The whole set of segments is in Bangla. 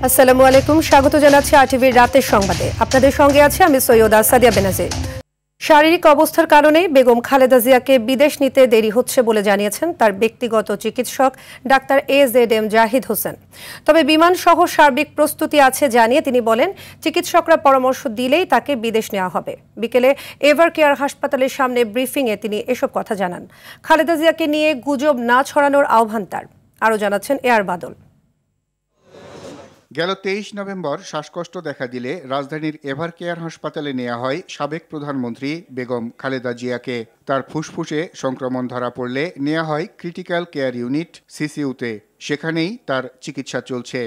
আসসালামু আলাইকুম, স্বাগত জানাচ্ছি আরটিভির রাতের সংবাদে। আপনাদের সঙ্গে আছে আমি সৈয়দা সাদিয়া বেনাজির। শারীরিক অবস্থার কারণে বেগম খালেদা জিয়াকে বিদেশ নিতে দেরি হচ্ছে বলে জানিয়েছেন তার ব্যক্তিগত চিকিৎসক ডাক্তার AZM জাহিদ হোসেন। তবে বিমান সহ সার্বিক প্রস্তুতি আছে জানিয়ে তিনি বলেন, চিকিৎসকরা পরামর্শ দিলেই তাকে বিদেশ নেওয়া হবে। বিকেলে এভার কেয়ার হাসপাতালের সামনে ব্রিফিংয়ে তিনি এসব কথা জানান। খালেদা জিয়াকে নিয়ে গুজব না ছড়ানোর আহ্বান তার। আরও জানাচ্ছেন এআর বাদল। গেল 23 নভেম্বর শ্বাসকষ্ট দেখা দিলে রাজধানীর এভার কেয়ার হাসপাতালে নেওয়া হয় সাবেক প্রধানমন্ত্রী বেগম খালেদা জিয়াকে। তার ফুসফুসে সংক্রমণ ধরা পড়লে নেওয়া হয় ক্রিটিক্যাল কেয়ার ইউনিট CCU-তে। সেখানেই তার চিকিৎসা চলছে।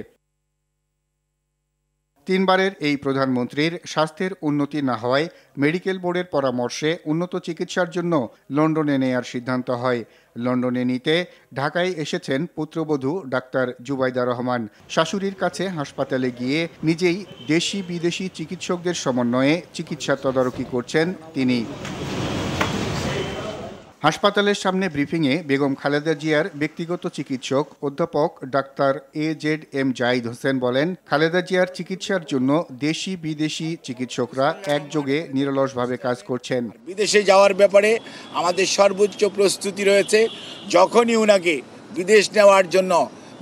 তিনবারের এই প্রধানমন্ত্রীর স্বাস্থ্যের উন্নতি না হওয়ায় মেডিকেল বোর্ডের পরামর্শে উন্নত চিকিৎসার জন্য লন্ডনে নেয়ার সিদ্ধান্ত হয়। লন্ডনে নিতে ঢাকায় এসেছেন পুত্রবধূ ডাক্তার জুবাইদা রহমান। শাশুড়ির কাছে হাসপাতালে গিয়ে নিজেই দেশি বিদেশি চিকিৎসকদের সমন্বয়ে চিকিৎসা তদারকি করছেন তিনি। হাসপাতালের সামনে ব্রিফিংয়ে বেগম খালেদা জিয়ার ব্যক্তিগত চিকিৎসক অধ্যাপক ডাক্তার AZM জাহিদ হোসেন বলেন, খালেদা জিয়ার চিকিৎসার জন্য দেশি বিদেশি চিকিৎসকরা একযোগে নিরলসভাবে কাজ করছেন। বিদেশে যাওয়ার ব্যাপারে আমাদের সর্বোচ্চ প্রস্তুতি রয়েছে। যখনই উনাকে বিদেশ নেওয়ার জন্য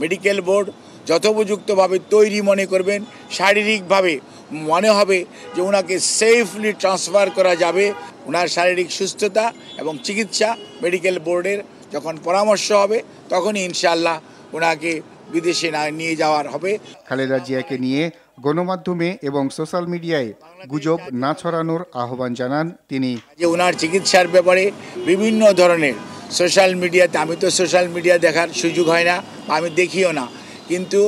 মেডিকেল বোর্ড যথোপযুক্তভাবে তৈরি মনে করবেন, শারীরিকভাবে মনে হবে যে ওনাকে সেফলি ট্রান্সফার করা যাবে, ওনার শারীরিক সুস্থতা এবং চিকিৎসা মেডিকেল বোর্ডের যখন পরামর্শ হবে তখনই ইনশাআল্লাহ ওনাকে বিদেশে নিয়ে যাওয়ার হবে। খালেদা জিয়াকে নিয়ে গণমাধ্যমে এবং সোশ্যাল মিডিয়ায় গুজব না ছড়ানোর আহ্বান জানান তিনি। যে ওনার চিকিৎসার ব্যাপারে বিভিন্ন ধরনের সোশ্যাল মিডিয়াতে, আমি তো সোশ্যাল মিডিয়া দেখার সুযোগ হয় না, আমি দেখিও না, কিন্তু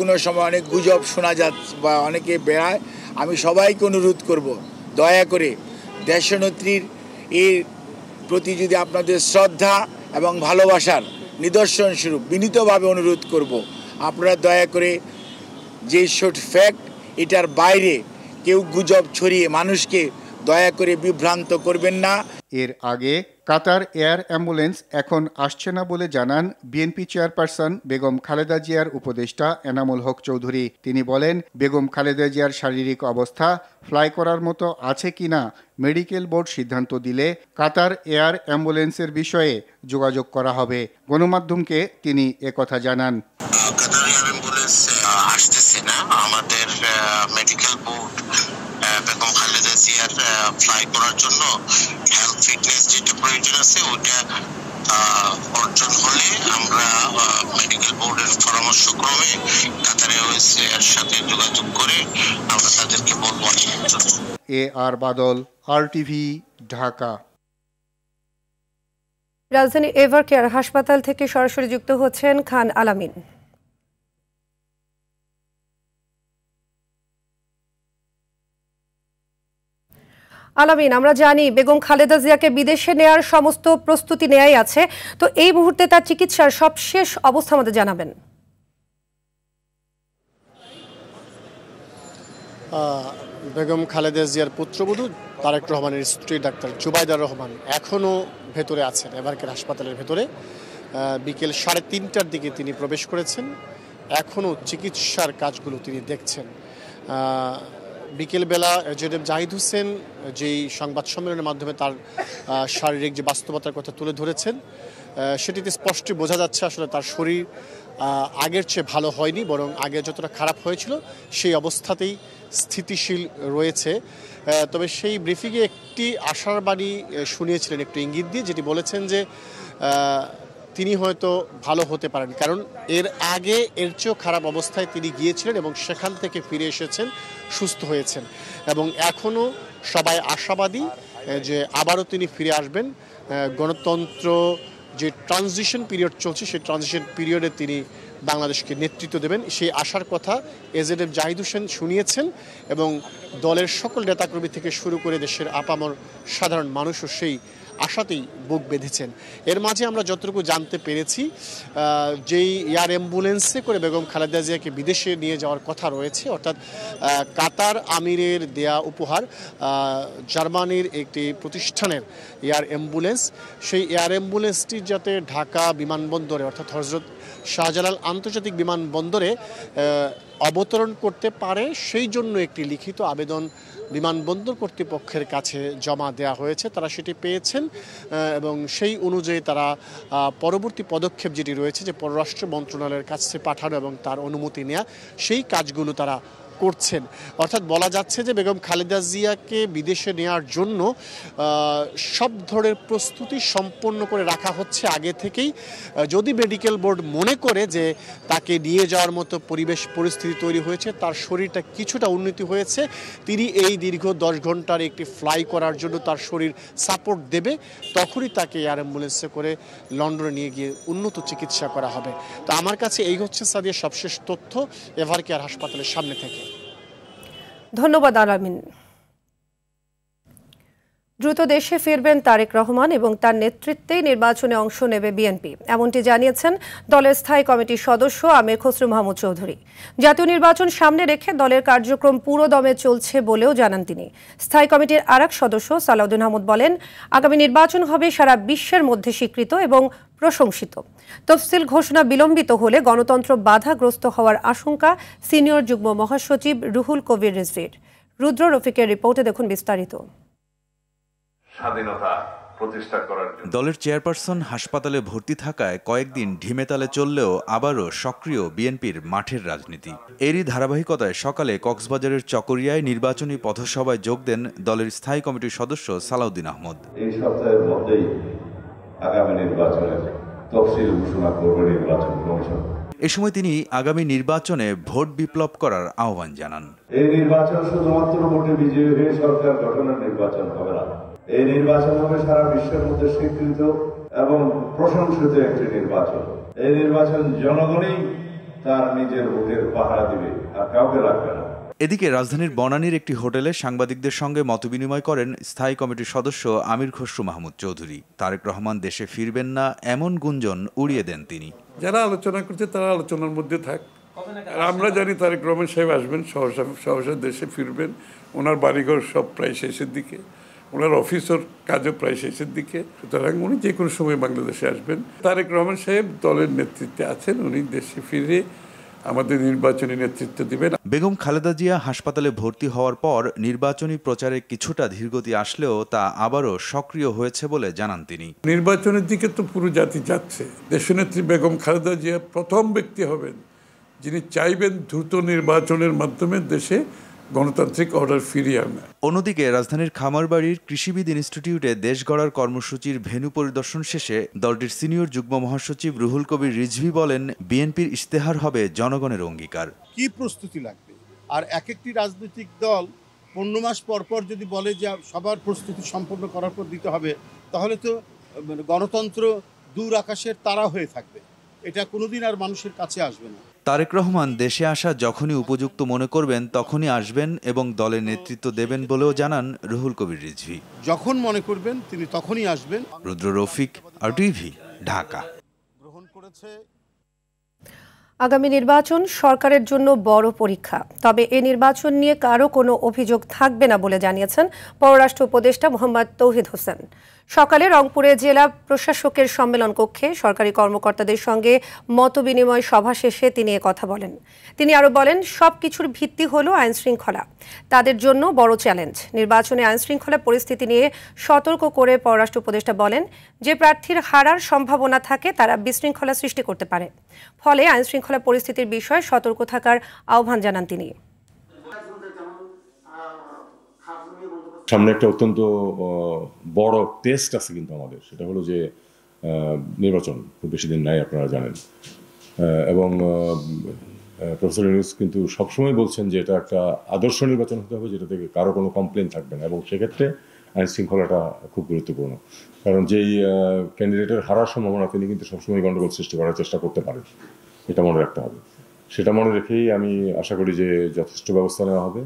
কোনো সময় অনেক গুজব শোনা যাচ্ছে বা অনেকে বেড়ায়। আমি সবাইকে অনুরোধ করব, দয়া করে দেশনেত্রীর এর প্রতি যদি আপনাদের শ্রদ্ধা এবং ভালোবাসার নিদর্শন স্বরূপ বিনীতভাবে অনুরোধ করব, আপনারা দয়া করে যে শর্ট ফ্যাক্ট এটার বাইরে কেউ গুজব ছড়িয়ে মানুষকে দয়া করে বিভ্রান্ত করবেন না। এর আগে কাতার এয়ার অ্যাম্বুলেন্স এখন আসছে না বলে জানান বিএনপি চেয়ারপারসন বেগম খালেদা জিয়ার উপদেষ্টা এনামুল হক চৌধুরী। তিনি বলেন, বেগম খালেদা জিয়ার শারীরিক অবস্থা ফ্লাই করার মতো আছে কিনা মেডিকেল বোর্ড সিদ্ধান্ত দিলে কাতার এয়ার অ্যাম্বুলেন্সের বিষয়ে যোগাযোগ করা হবে। গণমাধ্যমকে তিনি একথা জানান। কাতার এয়ার অ্যাম্বুলেন্স আসতেছে না, আমাদের মেডিকেল বোর্ড বেগম খালেদা জিয়ার ফ্লাই করার জন্য হেলথ ফিটনেস যেটা প্রয়োজন আছে ওইটা অর্জন হলে আমরা মেডিকেল বোর্ডের পরামর্শক্রমে কাতার এয়ারওয়েজের সাথে যোগাযোগ করে আমরা তাদেরকে বলবো। এআর বাদল, RTV, ঢাকা। রাজধানী এভার কেয়ার হাসপাতাল থেকে সরাসরি যুক্ত হচ্ছেন খান আলামিন। আলামিন, আমরা জানি বেগম খালেদা জিয়াকে বিদেশে নেয়ার সমস্ত প্রস্তুতি নেয়াই আছে, তো এই মুহূর্তে তার চিকিৎসার সবশেষ অবস্থা আমাদের জানাবেন। বেগম খালেদা জিয়ার পুত্রবধূ তারেক রহমানের স্ত্রী ডাক্তার জুবাইদা রহমান এখনও ভেতরে আছেন, এভার কেয়ার হাসপাতালের ভেতরে। বিকেল 3:30টার দিকে তিনি প্রবেশ করেছেন, এখনও চিকিৎসার কাজগুলো তিনি দেখছেন। বিকেলবেলা AZM জাহিদ হোসেন যেই সংবাদ সম্মেলনের মাধ্যমে তার শারীরিক যে বাস্তবতার কথা তুলে ধরেছেন, সেটিতে স্পষ্ট বোঝা যাচ্ছে আসলে তার শরীর আগের চেয়ে ভালো হয়নি, বরং আগে যতটা খারাপ হয়েছিল সেই অবস্থাতেই স্থিতিশীল রয়েছে। তবে সেই ব্রিফিংয়ে একটি আশার বাণী শুনিয়েছিলেন, একটু ইঙ্গিত দিয়ে, যেটি বলেছেন যে তিনি হয়তো ভালো হতে পারেন, কারণ এর আগে এর চেয়েও খারাপ অবস্থায় তিনি গিয়েছিলেন এবং সেখান থেকে ফিরে এসেছেন, সুস্থ হয়েছেন এবং এখনও সবাই আশাবাদী যে আবারও তিনি ফিরে আসবেন। গণতন্ত্র যে ট্রানজিশন পিরিয়ড চলছে সেই ট্রানজিশন পিরিয়ডে তিনি বাংলাদেশকে নেতৃত্ব দেবেন, সেই আশার কথা AZM জাহিদ হোসেন শুনিয়েছেন এবং দলের সকল নেতাকর্মী থেকে শুরু করে দেশের আপামর সাধারণ মানুষও সেই আশাতেই বুক বেঁধেছেন। এর মাঝে আমরা যতটুকু জানতে পেরেছি, যেই এয়ার অ্যাম্বুলেন্সে করে বেগম খালেদা জিয়াকে বিদেশে নিয়ে যাওয়ার কথা রয়েছে, অর্থাৎ কাতার আমিরের দেয়া উপহার জার্মানির একটি প্রতিষ্ঠানের এয়ার অ্যাম্বুলেন্স, সেই এয়ার অ্যাম্বুলেন্সটি যাতে ঢাকা বিমানবন্দরে অর্থাৎ হযরত শাহজালাল আন্তর্জাতিক বিমানবন্দরে অবতরণ করতে পারে সেই জন্য একটি লিখিত আবেদন বিমানবন্দর কর্তৃপক্ষের কাছে জমা দেওয়া হয়েছে। তারা সেটি পেয়েছেন এবং সেই অনুযায়ী তারা পরবর্তী পদক্ষেপ যেটি রয়েছে যে পররাষ্ট্র মন্ত্রণালয়ের কাছে পাঠানো এবং তার অনুমতি নেওয়া, সেই কাজগুলো তারা করছেন। অর্থাৎ বলা যাচ্ছে যে বেগম খালেদা জিয়াকে বিদেশে নেওয়ার জন্য সব ধরনের প্রস্তুতি সম্পন্ন করে রাখা হচ্ছে আগে থেকেই। যদি মেডিকেল বোর্ড মনে করে যে তাকে নিয়ে যাওয়ার মতো পরিস্থিতি তৈরি হয়েছে, তার শরীরটা কিছুটা উন্নতি হয়েছে, তিনি এই দীর্ঘ 10 ঘন্টার একটি ফ্লাই করার জন্য তার শরীর সাপোর্ট দেবে, তখনই তাকে এয়ার অ্যাম্বুলেন্সে করে লন্ডনে নিয়ে গিয়ে উন্নত চিকিৎসা করা হবে। তো আমার কাছে এই হচ্ছে সাদিয়া সবশেষ তথ্য এভারকেয়ার হাসপাতালের সামনে থেকে। ধন্যবাদ আলামিন। দ্রুত দেশে ফিরবেন তারেক রহমান এবং তার নেতৃত্বে নির্বাচনে অংশ নেবে বিএনপি, এমনটি জানিয়েছেন দলের স্থায়ী কমিটির সদস্য আমির খসরু মাহমুদ চৌধুরী। জাতীয় নির্বাচন সামনে রেখে দলের কার্যক্রম পুরো দমে চলছে বলেও জানান তিনি। স্থায়ী কমিটির আরেক সদস্য সালাউদ্দিন আহমদ বলেন, আগামী নির্বাচন হবে সারা বিশ্বের মধ্যে স্বীকৃত এবং প্রশংসিত। তফসিল ঘোষণা বিলম্বিত হলে গণতন্ত্র বাধাগ্রস্ত হওয়ার আশঙ্কা সিনিয়র যুগ্ম মহাসচিব রুহুল কবির রিজভীর। রুদ্র রফিকের রিপোর্টে দেখুন বিস্তারিত। স্বাধীনতা প্রতিষ্ঠা করার জন্য দলের চেয়ারপারসন হাসপাতালে ভর্তি থাকায় কয়েকদিন ঢিমেতালে চললেও আবারও সক্রিয় বিএনপির মাঠের রাজনীতি। এরই ধারাবাহিকতায় সকালে কক্সবাজারের চকরিয়ায় নির্বাচনী পথসভায় যোগ দেন দলের স্থায়ী কমিটির সদস্য সালাউদ্দিন আহমদ। এই সপ্তাহের মধ্যেই আগামী নির্বাচনের তফসিল ঘোষণা করবে নির্বাচন কমিশন। এ সময় তিনি আগামী নির্বাচনে ভোট বিপ্লব করার আহ্বান জানান। এই নির্বাচন শুধুমাত্র ভোটে বিজয়ী হয়ে সরকার গঠনের নির্বাচন হবে না, এই নির্বাচন হবে সারা বিশ্বের মধ্যে স্বীকৃত এবং প্রশংসিত একটি নির্বাচন। এই নির্বাচন জনগণই তার নিজের ভোটের পাহারা দিবে, আর কাউকে রাখবে না। এদিকে রাজধানীর বনানীর একটি হোটেলে সাংবাদিকদের সঙ্গে মতবিনিময় করেন স্থায়ী কমিটির সদস্য আমির খসরু মাহমুদ চৌধুরী। তারেক রহমান দেশে ফিরবেন না এমন গুঞ্জন উড়িয়ে দেন তিনি। যারা আলোচনা করছে তারা আলোচনার মধ্যে থাক, আর আমরা জানি তারেক রহমান সাহেব আসবেন, সহসা দেশে ফিরবেন। ওনার বাড়িঘর সব প্রায় শেষের দিকে, ওনার অফিসের কাজও প্রায় শেষের দিকে, সুতরাং উনি যে কোনো সময় বাংলাদেশে আসবেন। তারেক রহমান সাহেব দলের নেতৃত্বে আছেন, উনি দেশে ফিরে আমাদের নির্বাচনী নেতৃত্ব দিবেন। বেগম খালেদা জিয়া হাসপাতালে ভর্তি হওয়ার পর নির্বাচনী প্রচারে কিছুটা ধীরগতি আসলেও তা আবারও সক্রিয় হয়েছে বলে জানান তিনি। নির্বাচনের দিকে তো পুরো জাতি যাচ্ছে। দেশনেত্রী বেগম খালেদা জিয়া প্রথম ব্যক্তি হবেন যিনি চাইবেন দ্রুত নির্বাচনের মাধ্যমে দেশে গণতান্ত্রিক অর্ডার ফিরিয়ে আনা। অন্যদিকে রাজধানীর খামারবাড়ির কৃষিবিদ ইনস্টিটিউটে দেশ গড়ার কর্মসূচির ভেন্যু পরিদর্শন শেষে দলটির সিনিয়র যুগ্ম মহাসচিব রুহুল কবির রিজভী বলেন, বিএনপির ইশতেহার হবে জনগণের অঙ্গীকার। কি প্রস্তুতি লাগবে? আর এক একটি রাজনৈতিক দল 15 মাস পর পর যদি বলে যে সবার প্রস্তুতি সম্পন্ন করার পর দিতে হবে, তাহলে তো গণতন্ত্র দূর আকাশের তারা হয়ে থাকবে, এটা কোনোদিন আর মানুষের কাছে আসবে না। তারেক রহমান দেশে আসা যখনই উপযুক্ত মনে করবেন তখনই আসবেন এবং দলের নেতৃত্ব দেবেন বলেও জানান রুহুল কবির রিজভী। যখন মনে করবেন তিনি তখনই আসবেন। রুদ্র রফিক, RTV, ঢাকা। গ্রহণ করেছে। আগামী নির্বাচন সরকারের জন্য বড় পরীক্ষা, তবে এ নির্বাচন নিয়ে কারো কোনো অভিযোগ থাকবে না বলে জানিয়েছেন পররাষ্ট্র উপদেষ্টা মোহাম্মদ তৌহিদ হোসেন। সকালে রংপুরে জেলা প্রশাসকের সম্মেলন কক্ষে সরকারি কর্মকর্তাদের সঙ্গে মতবিনিময় সভা শেষে তিনি কথা বলেন। তিনি আরও বলেন, সব কিছুর ভিত্তি হলো আইনশৃঙ্খলা, তাদের জন্য বড় চ্যালেঞ্জ। নির্বাচনে আইনশৃঙ্খলা পরিস্থিতি নিয়ে সতর্ক করে পররাষ্ট্র উপদেষ্টা বলেন, যে প্রার্থীর হারার সম্ভাবনা থাকে তারা বিশৃঙ্খলা সৃষ্টি করতে পারে, ফলে আইনশৃঙ্খলা পরিস্থিতির বিষয়ে সতর্ক থাকার আহ্বান জানান তিনি। সামনে একটা অত্যন্ত বড় টেস্ট আছে কিন্তু আমাদের, সেটা হলো যে নির্বাচন খুব বেশি দিন নাই, আপনারা জানেন। এবং প্রফেসর ইউনূস কিন্তু সবসময় বলছেন যে এটা একটা আদর্শ নির্বাচন হতে হবে যেটা থেকে কারো কোনো কমপ্লেন থাকবে না, এবং সেক্ষেত্রে আইন শৃঙ্খলাটা খুব গুরুত্বপূর্ণ। কারণ যেই ক্যান্ডিডেটের হারার সম্ভাবনা তিনি কিন্তু সবসময় গণ্ডগোল সৃষ্টি করার চেষ্টা করতে পারেন, এটা মনে রাখতে হবে। সেটা মনে রেখেই আমি আশা করি যে যথেষ্ট ব্যবস্থা নেওয়া হবে।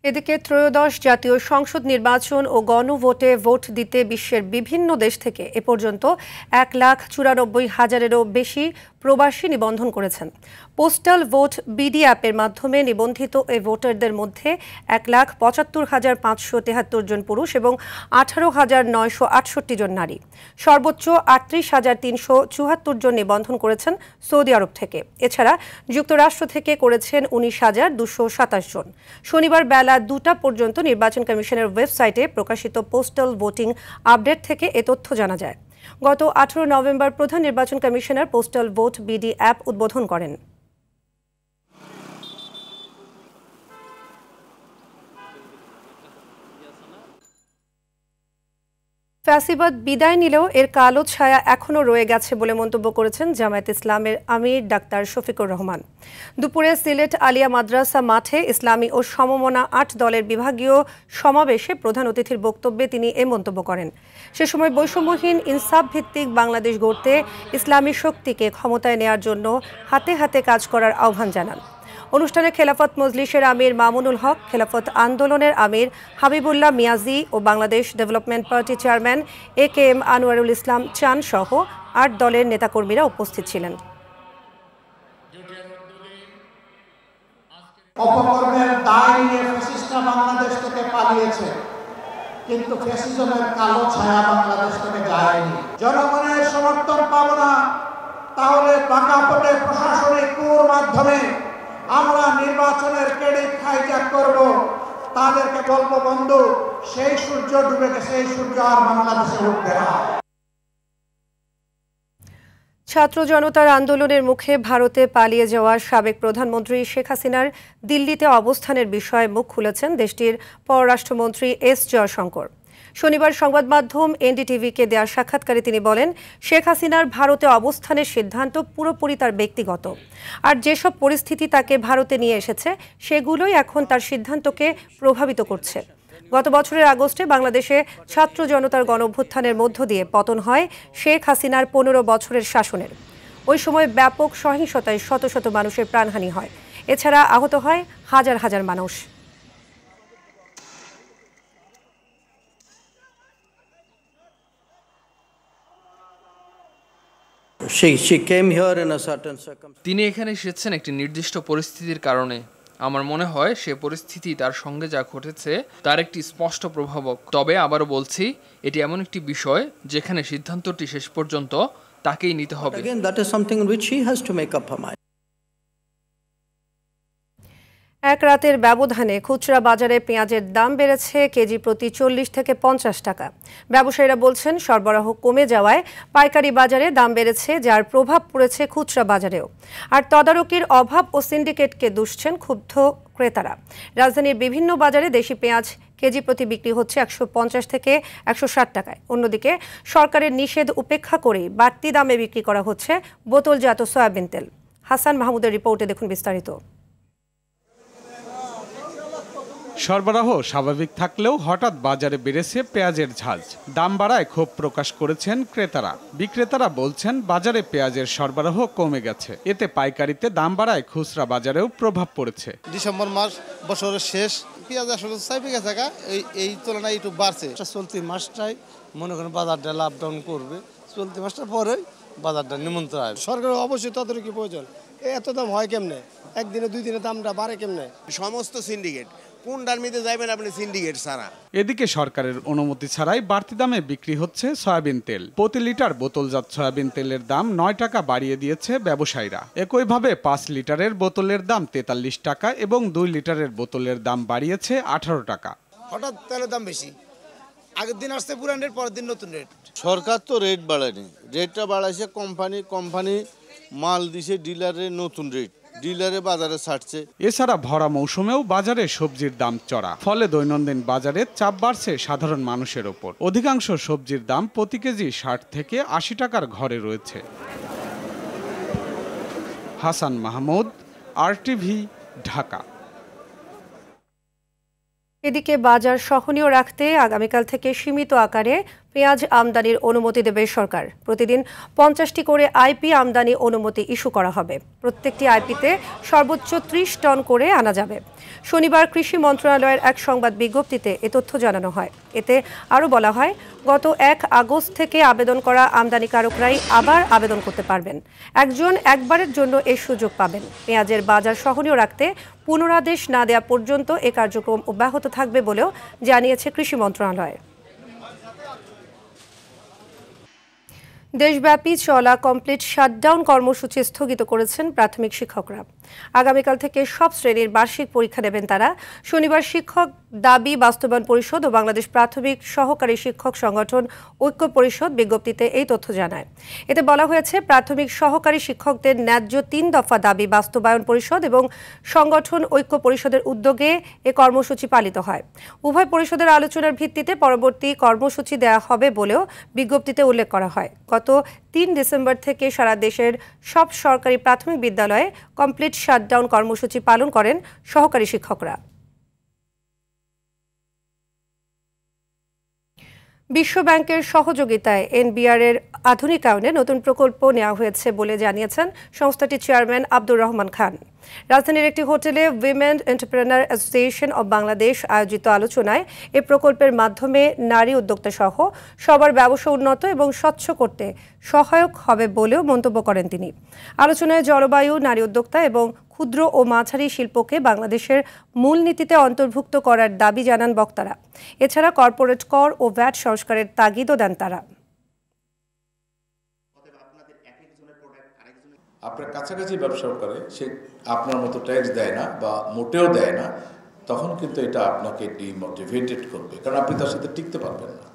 এদিকে ত্রয়োদশ জাতীয় সংসদ নির্বাচন ও গণভোটে ভোট দিতে বিশ্বের বিভিন্ন দেশ থেকে এ পর্যন্ত 1,94,000-এরও বেশি প্রবাসী নিবন্ধন করেছেন। পোস্টাল ভোট বিডি অ্যাপের মাধ্যমে নিবন্ধিত এই ভোটারদের মধ্যে 1,75,573 জন পুরুষ এবং 18,968 জন নারী। সর্বোচ্চ 38,374 জন নিবন্ধন করেছেন সৌদি আরব থেকে। এছাড়া যুক্তরাষ্ট্র থেকে করেছেন 19,227 জন। শনিবার বেলা 2টা পর্যন্ত নির্বাচন কমিশনের ওয়েবসাইটে প্রকাশিত পোস্টাল ভোটিং আপডেট থেকে এ তথ্য জানা যায়। গত 18 নভেম্বর প্রধান নির্বাচন commissioner postal vote BD app উদ্বোধন করেন। ফ্যাসিবাদ বিদায় নিলেও এর কালো ছায়া এখনও রয়ে গেছে বলে মন্তব্য করেছেন জামায়াতে ইসলামের আমির ডাক্তার শফিকুর রহমান। দুপুরে সিলেট আলিয়া মাদ্রাসা মাঠে ইসলামী ও সমমনা 8 দলের বিভাগীয় সমাবেশে প্রধান অতিথির বক্তব্যে তিনি এ মন্তব্য করেন। সে সময় বৈষম্যহীন ইনসাফ ভিত্তিক বাংলাদেশ গড়তে ইসলামী শক্তিকে ক্ষমতায় নেয়ার জন্য হাতে হাতে কাজ করার আহ্বান জানান। অনুষ্ঠানে খেলাফত মজলিসের আমির মামুনুল হক, খেলাফত আন্দোলনের আমির হাবিবুল্লাহ মিয়াজি ও Bangladesh development party chairman AKM Anwarul Islam Chan সহ 8 দলের নেতাকর্মীরা উপস্থিত ছিলেন। অপকর্মের দায় নিয়ে ফ্যাসিস্টরা বাংলাদেশ থেকে পালিয়েছে, কিন্তু ফ্যাসিজমের কালো ছায়া বাংলাদেশ থেকে যায়নি। জনগণের সমর্থন পাবো না, তাহলে প্রেক্ষাপটে প্রশাসনিক কুর মাধ্যমে আমরা নির্বাচনের ক্রেডিট হাইজ্যাক করব। তাদেরকে বলবো, বন্ধু, সেই সূর্য ডুবে গেছে, সেই সূর্য আর বাংলাদেশে উঠবে না। ছাত্র জনতার আন্দোলনের মুখে ভারতে পালিয়ে যাওয়া সাবেক প্রধানমন্ত্রী শেখ হাসিনার দিল্লিতে অবস্থানের বিষয়ে মুখ খুলেছেন দেশটির পররাষ্ট্রমন্ত্রী এস জয়শঙ্কর। শনিবার সংবাদ মাধ্যম এনডিটিভিকে দেওয়া সাক্ষাৎকারে তিনি বলেন, শেখ হাসিনার ভারতে অবস্থানের সিদ্ধান্ত পুরোপুরি তার ব্যক্তিগত, আর যেসব পরিস্থিতি তাকে ভারতে নিয়ে এসেছে সেগুলোই এখন তার সিদ্ধান্তকে প্রভাবিত করছে। গত বছরের আগস্টে বাংলাদেশে ছাত্র জনতার গণঅভ্যুত্থানের মধ্য দিয়ে পতন হয় শেখ হাসিনার 15 বছরের শাসনের। ওই সময় ব্যাপক সহিংসতায় শত শত মানুষের প্রাণহানি হয়, এছাড়া আহত হয় হাজার হাজার মানুষ। তিনি এখানে এসেছেন একটি নির্দিষ্ট পরিস্থিতির কারণে। আমার মনে হয় সে পরিস্থিতি তার সঙ্গে যা ঘটেছে তার একটি স্পষ্ট প্রভাবক। তবে আবারও বলছি, এটি এমন একটি বিষয় যেখানে সিদ্ধান্তটি শেষ পর্যন্ত তাকেই নিতে হবে। এক রাতের ব্যবধানে খুচরা বাজারে পেঁয়াজের দাম বেড়েছে কেজি প্রতি 40 থেকে 50 টাকা। ব্যবসায়ীরা বলছেন, সরবরাহ কমে যাওয়ায় পাইকারি বাজারে দাম বেড়েছে, যার প্রভাব পড়েছে খুচরা বাজারেও। আর তদারকির অভাব ও সিন্ডিকেটকে দুষছেন ক্ষুব্ধ ক্রেতারা। রাজধানীর বিভিন্ন বাজারে দেশি পেঁয়াজ কেজি প্রতি বিক্রি হচ্ছে 150 থেকে 160 টাকায়। অন্যদিকে সরকারের নিষেধ উপেক্ষা করে বাড়তি দামে বিক্রি করা হচ্ছে বোতলজাত সয়াবিন তেল। হাসান মাহমুদের রিপোর্টে দেখুন বিস্তারিত। সরবরাহ স্বাভাবিক থাকলেও হঠাৎ বাজারে বেড়েছে পেঁয়াজের ঝাঁজ। দাম বাড়ায় ক্ষোভ প্রকাশ করেছেন ক্রেতারা। বিক্রেতারা বলছেন, বাজারে পেঁয়াজের সরবরাহ কমে গেছে, এতে পাইকারিতে দাম বাড়ায় খুচরা বাজারেও প্রভাব পড়েছে। ডিসেম্বর মাস বছরের শেষ, পেঁয়াজ আসলে চাইবে গেছে, এই তুলনায় একটু বাড়ছে। চলতি মাসটাই মনে করেন বাজারটা আপ ডাউন করবে, চলতি মাসটা পরে বাজারটা নিমন্ত্রণ হয়। সরকারের অবশ্যই তদারকি প্রয়োজন। এত দাম হয় কেমনে, একদিনে 2 দিনে দামটা বাড়ে কেমনে? সমস্ত সিন্ডিকেট কোন ডালমিতে যাবেন আপনি, সিন্ডিকেট ছাড়া। এদিকে সরকারের অনুমতি ছাড়াই বাড়তি দামে বিক্রি হচ্ছে সয়াবিন তেল। প্রতি লিটার বোতলজাত সয়াবিন তেলের দাম 9 টাকা বাড়িয়ে দিয়েছে ব্যবসায়ীরা। একইভাবে 5 লিটারের বোতলের দাম 43 টাকা এবং 2 লিটারের বোতলের দাম বাড়িয়েছে 18 টাকা। হঠাৎ তেলের দাম বেশি, আগের দিন আসছে পুরান রেট, পরের দিন নতুন রেট। সরকার তো রেট বাড়ায়নি, রেটটা বাড়াইছে কোম্পানি মাল দিছে ডিলারে, নতুন রেট ডিলারে বাজারে ছাড়ছে। এছাড়া ভরা মৌসুমেও বাজারে সবজির দাম চড়া, ফলে দৈনন্দিন বাজারে চাপ বাড়ছে সাধারণ মানুষের ওপর। অধিকাংশ সবজির দাম প্রতি কেজি 60 থেকে 80 টাকার ঘরে রয়েছে। হাসান মাহমুদ, RTV, ঢাকা। এদিকে বাজার সহনীয় রাখতে আগামীকাল থেকে সীমিত আকারে পেঁয়াজ আমদানির অনুমতি দেবে সরকার। প্রতিদিন 50টি করে আইপি আমদানি অনুমতি ইস্যু করা হবে। প্রত্যেকটি আইপিতে সর্বোচ্চ 30 টন করে আনা যাবে। শনিবার কৃষি মন্ত্রণালয়ের এক সংবাদ বিজ্ঞপ্তিতে এ তথ্য জানানো হয়। এতে আরও বলা হয়, গত 1 আগস্ট থেকে আবেদন করা আমদানিকারকরাই আবার আবেদন করতে পারবেন। একজন একবারের জন্য এই সুযোগ পাবেন। পেঁয়াজের বাজার সহনীয় রাখতে পুনরাদেশ না দেওয়া পর্যন্ত এ কার্যক্রম অব্যাহত থাকবে বলেও জানিয়েছে কৃষি মন্ত্রণালয়। দেশব্যাপী চলা কমপ্লিট শাটডাউন কর্মসূচি স্থগিত করেছেন প্রাথমিক শিক্ষকরা। আগামীকাল থেকে সব শ্রেণীর বার্ষিক পরীক্ষা নেবেন তারা। শনিবার শিক্ষক দাবি বাস্তবায়ন পরিষদ ও বাংলাদেশ প্রাথমিক সহকারী শিক্ষক সংগঠন ঐক্য পরিষদ বিজ্ঞপ্তিতে এই তথ্য জানায়। এতে বলা হয়েছে, প্রাথমিক সহকারী শিক্ষকদের ন্যায্য 3 দফা দাবি বাস্তবায়ন পরিষদ এবং সংগঠন ঐক্য পরিষদের উদ্যোগে এ কর্মসূচি পালিত হয়। উভয় পরিষদের আলোচনার ভিত্তিতে পরবর্তী কর্মসূচি দেওয়া হবে বলেও বিজ্ঞপ্তিতে উল্লেখ করা হয়। গত 3 ডিসেম্বর থেকে সারা দেশের সব সরকারি প্রাথমিক বিদ্যালয়ে কমপ্লিট শাটডাউন কর্মসূচি পালন করেন সহকারী শিক্ষকরা। বিশ্ব ব্যাংকের সহযোগিতায় এনবিআর এর আধুনিকায়নে নতুন প্রকল্প নেওয়া হয়েছে বলে জানিয়েছেন সংস্থাটির চেয়ারম্যান আব্দুর রহমান খান। রাজধানীর একটি হোটেলে women entrepreneur association of Bangladesh আয়োজিত আলোচনায় এ প্রকল্পের মাধ্যমে নারী উদ্যোক্তা সহ সবার ব্যবসা উন্নত এবং স্বচ্ছ করতে সহায়ক হবে বলেও মন্তব্য করেন তিনি। আলোচনায় জলবায়ু, নারী উদ্যোক্তা এবং ক্ষুদ্র ও মাঝারি শিল্পকে বাংলাদেশের মূলনীতিতে অন্তর্ভুক্ত করার দাবি জানান বক্তারা। এছাড়া কর্পোরেট কর ও ভ্যাট সংস্কারের তাগিদও দেন তারা। আপনার কাছাকাছি ব্যবসা করে সে আপনার মতো ট্যাক্স দেয় না বা মোটেও দেয় না, তখন কিন্তু এটা আপনাকে ডিমোটিভেটেড করবে, কারণ আপনি তার সাথে টিকতে পারবেন না।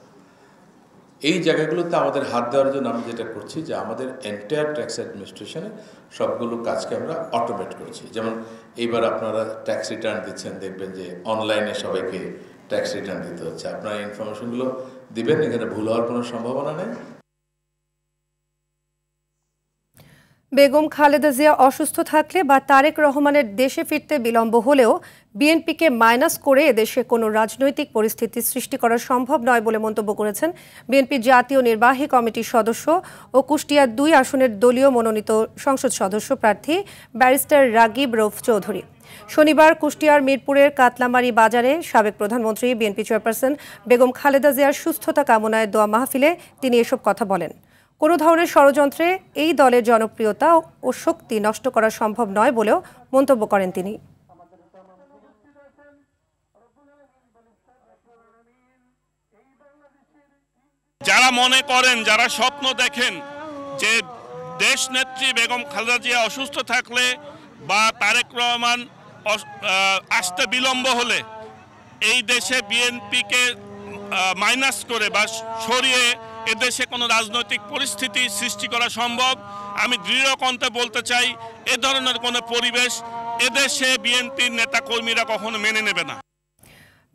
এই জায়গাগুলোতে আমাদের হাত দেওয়ার জন্য আমরা যেটা করছি যে আমাদের এন্টায়ার ট্যাক্স অ্যাডমিনিস্ট্রেশনে সবগুলো কাজকে আমরা অটোমেট করছি। যেমন এইবার আপনারা ট্যাক্স রিটার্ন দিচ্ছেন, দেখবেন যে অনলাইনে সবাইকে ট্যাক্স রিটার্ন দিতে হচ্ছে। আপনারা ইনফরমেশনগুলো দিবেন, এখানে ভুল হওয়ার কোনো সম্ভাবনা নেই। বেগম খালেদা জিয়া অসুস্থ থাকলে বা তারেক রহমানের দেশে ফিরতে বিলম্ব হলেও বিএনপিকে মাইনাস করে এদেশে কোনো রাজনৈতিক পরিস্থিতি সৃষ্টি করা সম্ভব নয় বলে মন্তব্য করেছেন বিএনপির জাতীয় নির্বাহী কমিটির সদস্য ও কুষ্টিয়া 2 আসনের দলীয় মনোনীত সংসদ সদস্য প্রার্থী ব্যারিস্টার রাগিব রৌফ চৌধুরী। শনিবার কুষ্টিয়ার মিরপুরের কাতলামারি বাজারে সাবেক প্রধানমন্ত্রী বিএনপি চেয়ারপারসন বেগম খালেদা জিয়ার সুস্থতা কামনায় দোয়া মাহফিলে তিনি এসব কথা বলেন। কোনো ধরনের ষড়যন্ত্রে এই দলের জনপ্রিয়তা ও শক্তি নষ্ট করা সম্ভব নয় বলেও মন্তব্য করেন তিনি। যারা মনে করেন, যারা স্বপ্ন দেখেন যে দেশ নেত্রী বেগম খালেদা জিয়া অসুস্থ থাকলে বা তারেক রহমান আসতে বিলম্ব হলে এই দেশে বিএনপিকে মাইনাস করে বা সরিয়ে এদেশে কোনো রাজনৈতিক পরিস্থিতি সৃষ্টি করা সম্ভব, আমি দৃঢ় কণ্ঠে বলতে চাই, এ ধরনের কোনো পরিবেশ এদেশে বিএনপির নেতাকর্মীরা কখনো মেনে নেবে না।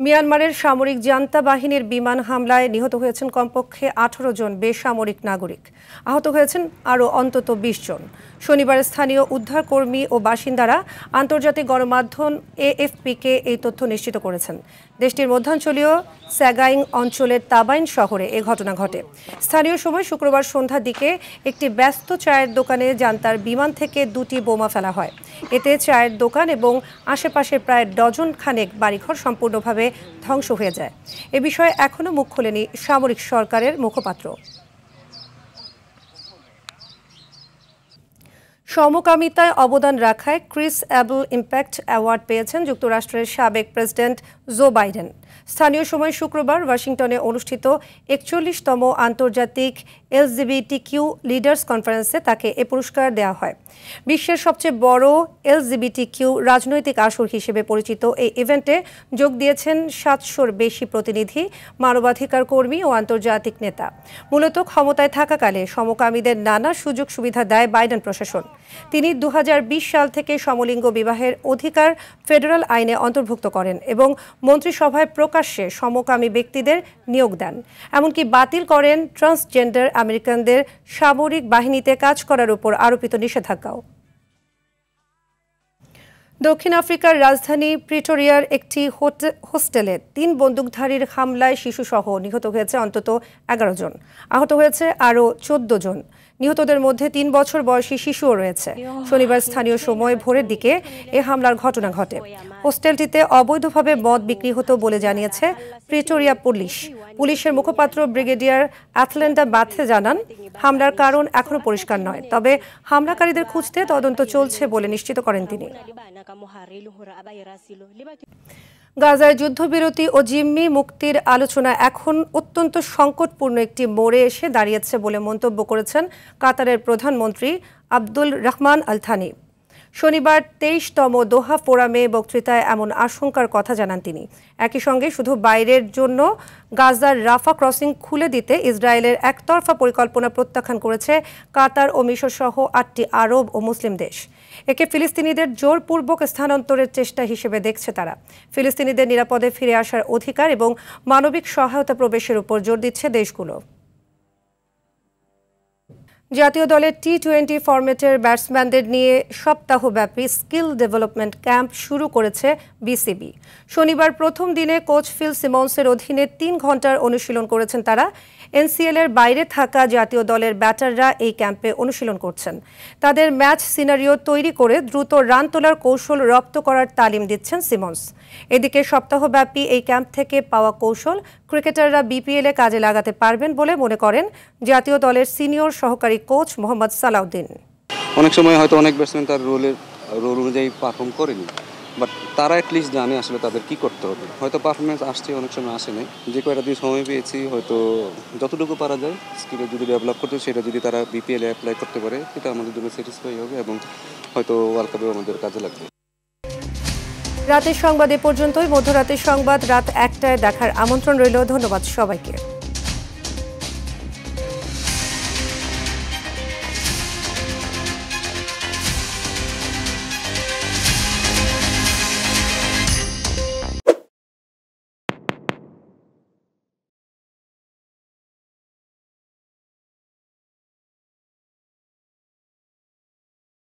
মিয়ানমারের সামরিক জান্তা বাহিনীর বিমান হামলায় নিহত হয়েছেন কমপক্ষে 18 জন বেসামরিক নাগরিক, আহত হয়েছেন আরও অন্তত 20 জন। শনিবার স্থানীয় উদ্ধারকর্মী ও বাসিন্দারা আন্তর্জাতিক গণমাধ্যম এএফপিকে এই তথ্য নিশ্চিত করেছেন। দেশটির মধ্যাঞ্চলীয় স্যাগাইং অঞ্চলের তাবাইন শহরে এ ঘটনা ঘটে। স্থানীয় সময় শুক্রবার সন্ধ্যার দিকে একটি ব্যস্ত চায়ের দোকানে জান্তার বিমান থেকে 2টি বোমা ফেলা হয়। এতে চায়ের দোকান এবং আশেপাশের প্রায় ডজন খানেক বাড়িঘর সম্পূর্ণভাবে ধ্বংস হয়ে যায়। এ বিষয়ে এখনও মুখ খোলেনি সামরিক সরকারের মুখপাত্র। সমকামিতায় অবদান রাখায় ক্রিস অ্যাবল ইম্প্যাক্ট অ্যাওয়ার্ড পেয়েছেন যুক্তরাষ্ট্রের সাবেক প্রেসিডেন্ট জো বাইডেন। স্থানীয় সময় শুক্রবার ওয়াশিংটনে অনুষ্ঠিত 41তম আন্তর্জাতিক এলজিবিটিকিউ লিডার্স কনফারেন্সে তাকে এ পুরস্কার দেওয়া হয়। বিশ্বের সবচেয়ে বড় এলজিবিটিকিউ রাজনৈতিক আসর হিসেবে পরিচিত এই ইভেন্টে যোগ দিয়েছেন 700-র বেশি প্রতিনিধি, মানবাধিকার কর্মী ও আন্তর্জাতিক নেতা। মূলত ক্ষমতায় থাকাকালে সমকামীদের নানা সুযোগ সুবিধা দেয় বাইডেন প্রশাসন। তিনি 2020 সাল থেকে সমলিঙ্গ বিবাহের অধিকার ফেডারেল আইনে অন্তর্ভুক্ত করেন এবং মন্ত্রিসভায় প্রকাশ্যে সমকামী ব্যক্তিদের নিয়োগ দেন। এমনকি বাতিল করেন ট্রান্সজেন্ডার আমেরিকানদের সামরিক বাহিনীতে কাজ করার উপর আরোপিত নিষেধাজ্ঞাও। দক্ষিণ আফ্রিকার রাজধানী প্রিটোরিয়ার একটি হোস্টেলে ৩ বন্দুকধারীর হামলায় শিশুসহ নিহত হয়েছে অন্তত ১১ জন। আহত হয়েছে আরও ১৪ জন। নিহতদের মধ্যে ৩ বছর বয়সী শিশুও রয়েছে। শনিবার স্থানীয় সময় ভোরের দিকে এ হামলার ঘটনা ঘটে। হোস্টেলটিতে অবৈধভাবে মদ বিক্রি হতো বলে জানিয়েছে প্রিটোরিয়া পুলিশ। পুলিশের মুখপাত্র ব্রিগেডিয়ার অ্যাথলেন্টা বাথে জানান, হামলার কারণ এখনো পরিষ্কার নয়, তবে হামলাকারীদের খুঁজতে তদন্ত চলছে বলে নিশ্চিত করেন তিনি। গাজায় যুদ্ধবিরতি ও জিম্মি মুক্তির আলোচনা এখন অত্যন্ত সংকটপূর্ণ একটি মোড়ে এসে দাঁড়িয়েছে বলে মন্তব্য করেছেন কাতারের প্রধানমন্ত্রী আব্দুল রহমান আল থানি। শনিবার ২৩তম দোহা ফোরামে বক্তৃতায় এমন আশঙ্কার কথা জানান তিনি। একই সঙ্গে শুধু বাইরের জন্য গাজার রাফা ক্রসিং খুলে দিতে ইসরায়েলের একতরফা পরিকল্পনা প্রত্যাখ্যান করেছে কাতার ও মিশর সহ ৮টি আরব ও মুসলিম দেশ। একে ফিলিস্তিনিদের জোরপূর্বক স্থানান্তরের চেষ্টা হিসেবে দেখছে তারা। ফিলিস্তিনিদের নিরাপদে ফিরে আসার অধিকার এবং মানবিক সহায়তা প্রবেশের উপর জোর দিচ্ছে দেশগুলো। জাতীয় দলের টি-20 ফরম্যাটের ব্যাটসম্যানদের নিয়ে সপ্তাহব্যাপী স্কিল ডেভেলপমেন্ট ক্যাম্প শুরু করেছে বিসিবি। শনিবার প্রথম দিনে কোচ ফিল সিমন্সের অধীনে ৩ ঘন্টার অনুশীলন করেছেন তারা। এনসিএল-এর বাইরে থাকা জাতীয় দলের ব্যাটাররা এই ক্যাম্পে অনুশীলন করছেন। তাদের ম্যাচ সিনারিও তৈরি করে দ্রুত রান তোলার কৌশল রপ্ত করার তালিম দিচ্ছেন সিমন্স। এদিকে সপ্তাহব্যাপী এই ক্যাম্প থেকে পাওয়া কৌশল ক্রিকেটাররা বিপিএলে কাজে লাগাতে পারবেন বলে মনে করেন জাতীয় দলের সিনিয়র সহকারী কোচ মোহাম্মদ সালাউদ্দিন। অনেক সময় হয়তো অনেক ব্যাটসম্যান তার রোল অনুযায়ী পারফর্ম করেনি, বাট তারা অ্যাটলিস্ট জানে আসলে তাদের কি করতে হবে। হয়তো পারফরমেন্স আসছে, অনেক সময় আসে নাই। যে কয়টা দিন সময় পেয়েছি, হয়তো যতটুকু পারা যায় স্কিলে যদি ডেভেলপ করতে, সেটা যদি তারা বিপিএলে অ্যাপ্লাই করতে পারে, সেটা আমাদের জন্য স্যাটিসফাই হবে এবং হয়তো ওয়ার্ল্ড কাপেও আমাদের কাজে লাগবে। রাতের সংবাদ এ পর্যন্তই। মধ্যরাতের সংবাদ রাত ১টায় দেখার আমন্ত্রণ রইল। ধন্যবাদ সবাইকে।